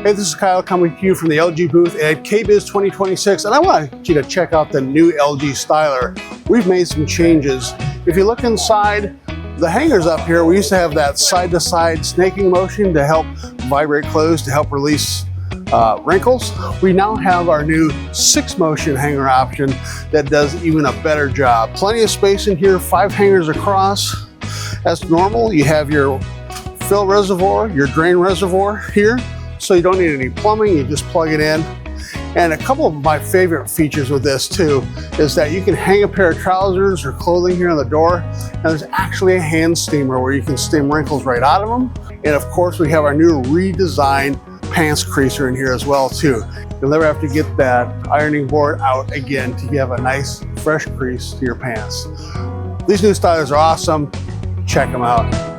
Hey, this is Kyle coming to you from the LG booth at KBIS 2026, and I want you to check out the new LG Styler. We've made some changes. If you look inside, the hangers up here, we used to have that side-to-side snaking motion to help vibrate closed, to help release wrinkles. We now have our new 6-motion hanger option that does even a better job. Plenty of space in here, 5 hangers across. As normal, you have your fill reservoir, your drain reservoir here, so you don't need any plumbing, you just plug it in. And a couple of my favorite features with this too is that you can hang a pair of trousers or clothing here on the door, and there's actually a hand steamer where you can steam wrinkles right out of them. And of course, we have our new redesigned pants creaser in here as well too. You'll never have to get that ironing board out again to have a nice fresh crease to your pants. These new Stylers are awesome. Check them out.